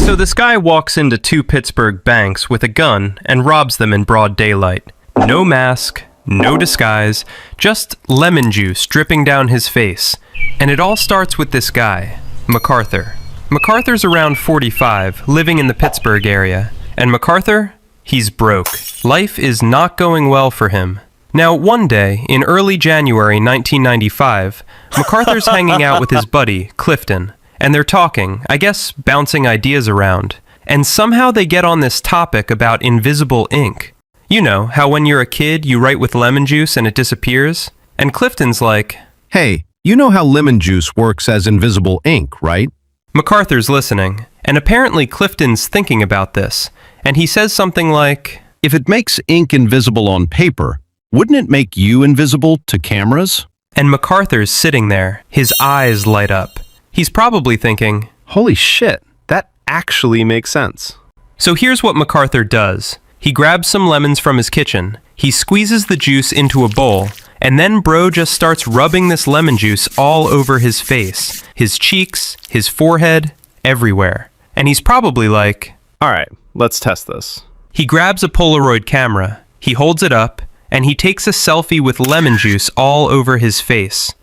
So this guy walks into two Pittsburgh banks with a gun and robs them in broad daylight. No mask, no disguise, just lemon juice dripping down his face. And it all starts with this guy, McArthur. McArthur's around 45, living in the Pittsburgh area. And McArthur, he's broke. Life is not going well for him. Now, one day, in early January 1995, McArthur's hanging out with his buddy, Clifton. And they're talking, I guess bouncing ideas around. And somehow they get on this topic about invisible ink. You know, how when you're a kid, you write with lemon juice and it disappears? And Clifton's like, "Hey, you know how lemon juice works as invisible ink, right?" McArthur's listening, and apparently Clifton's thinking about this. And he says something like, "If it makes ink invisible on paper, wouldn't it make you invisible to cameras?" And McArthur's sitting there, his eyes light up. He's probably thinking, holy shit, that actually makes sense. So here's what McArthur does. He grabs some lemons from his kitchen, he squeezes the juice into a bowl, and then bro just starts rubbing this lemon juice all over his face, his cheeks, his forehead, everywhere. And he's probably like, all right, let's test this. He grabs a Polaroid camera, he holds it up, and he takes a selfie with lemon juice all over his face.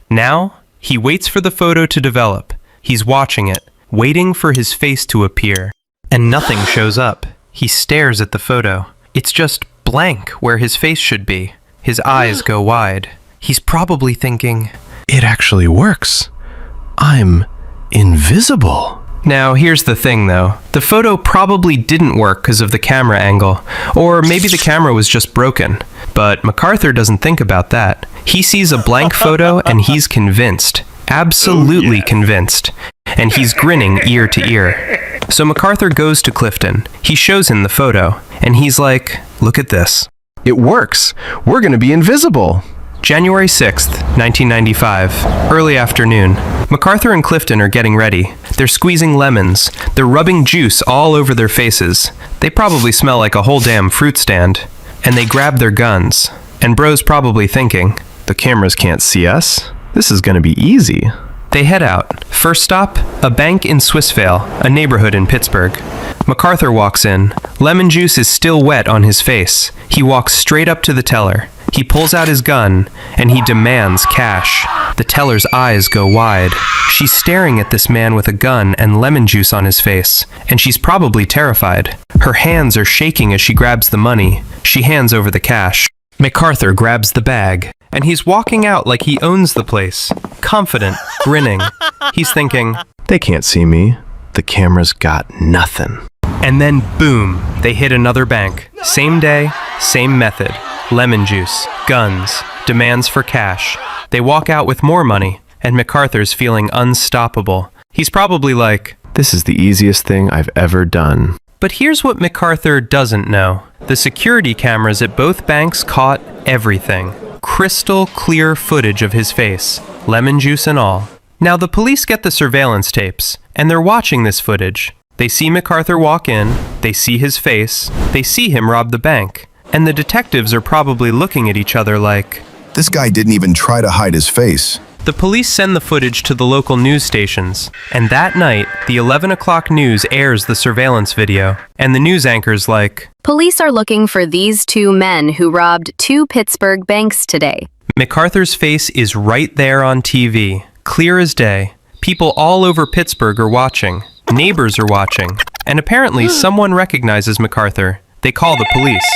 Now, he waits for the photo to develop. He's watching it, waiting for his face to appear. And nothing shows up. He stares at the photo. It's just blank where his face should be. His eyes go wide. He's probably thinking, "It actually works. I'm invisible." Now, here's the thing though. The photo probably didn't work because of the camera angle. Or maybe the camera was just broken. But McArthur doesn't think about that. He sees a blank photo and he's convinced. Absolutely convinced. And he's grinning ear to ear. So McArthur goes to Clifton. He shows him the photo. And he's like, look at this. It works. We're gonna be invisible. January 6th, 1995, early afternoon. McArthur and Clifton are getting ready. They're squeezing lemons. They're rubbing juice all over their faces. They probably smell like a whole damn fruit stand. And they grab their guns. And bro's probably thinking, the cameras can't see us. This is gonna be easy. They head out. First stop, a bank in Swissvale, a neighborhood in Pittsburgh. McArthur walks in. Lemon juice is still wet on his face. He walks straight up to the teller. He pulls out his gun, and he demands cash. The teller's eyes go wide. She's staring at this man with a gun and lemon juice on his face, and she's probably terrified. Her hands are shaking as she grabs the money. She hands over the cash. McArthur grabs the bag, and he's walking out like he owns the place. Confident, grinning. He's thinking, they can't see me. The camera's got nothing. And then boom, they hit another bank. Same day, same method. Lemon juice, guns, demands for cash. They walk out with more money, and McArthur's feeling unstoppable. He's probably like, this is the easiest thing I've ever done. But here's what McArthur doesn't know. The security cameras at both banks caught everything. Crystal clear footage of his face, lemon juice and all. Now the police get the surveillance tapes, and they're watching this footage. They see McArthur walk in, they see his face, they see him rob the bank. And the detectives are probably looking at each other like, this guy didn't even try to hide his face. The police send the footage to the local news stations, and that night, the 11 o'clock news airs the surveillance video, and the news anchor's like, police are looking for these two men who robbed two Pittsburgh banks today. McArthur's face is right there on TV, clear as day. People all over Pittsburgh are watching, neighbors are watching, and apparently someone recognizes McArthur. They call the police.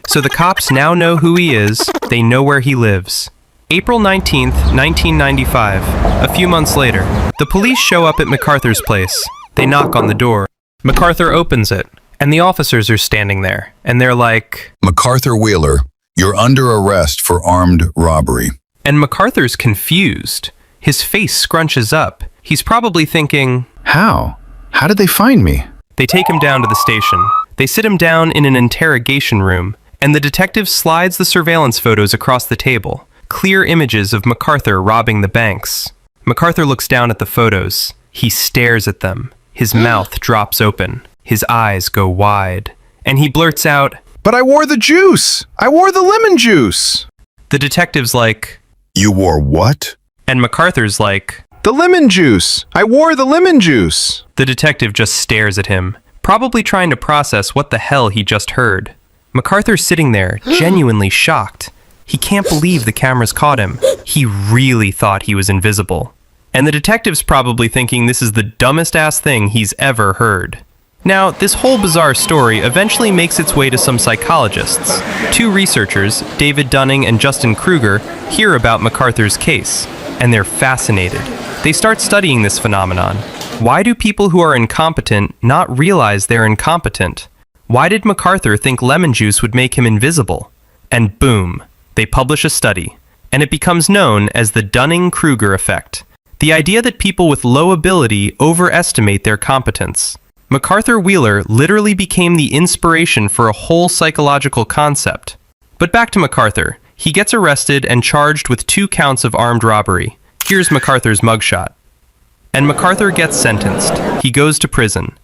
So the cops now know who he is, they know where he lives. April 19th, 1995, a few months later, the police show up at McArthur's place. They knock on the door. McArthur opens it, and the officers are standing there, and they're like, McArthur Wheeler, you're under arrest for armed robbery. And McArthur's confused. His face scrunches up. He's probably thinking, how? How did they find me? They take him down to the station. They sit him down in an interrogation room, and the detective slides the surveillance photos across the table. Clear images of McArthur robbing the banks. McArthur looks down at the photos. He stares at them. His mouth drops open. His eyes go wide. And he blurts out, but I wore the juice! I wore the lemon juice! The detective's like, you wore what? And McArthur's like, The lemon juice! I wore the lemon juice! The detective just stares at him, probably trying to process what the hell he just heard. McArthur's sitting there, genuinely shocked. He can't believe the cameras caught him. He really thought he was invisible. And the detective's probably thinking this is the dumbest ass thing he's ever heard. Now, this whole bizarre story eventually makes its way to some psychologists. Two researchers, David Dunning and Justin Kruger, hear about McArthur's case, and they're fascinated. They start studying this phenomenon. Why do people who are incompetent not realize they're incompetent? Why did McArthur think lemon juice would make him invisible? And boom, they publish a study, and it becomes known as the Dunning-Kruger effect. The idea that people with low ability overestimate their competence. McArthur Wheeler literally became the inspiration for a whole psychological concept. But back to McArthur. He gets arrested and charged with 2 counts of armed robbery. Here's McArthur's mugshot. And McArthur gets sentenced. He goes to prison.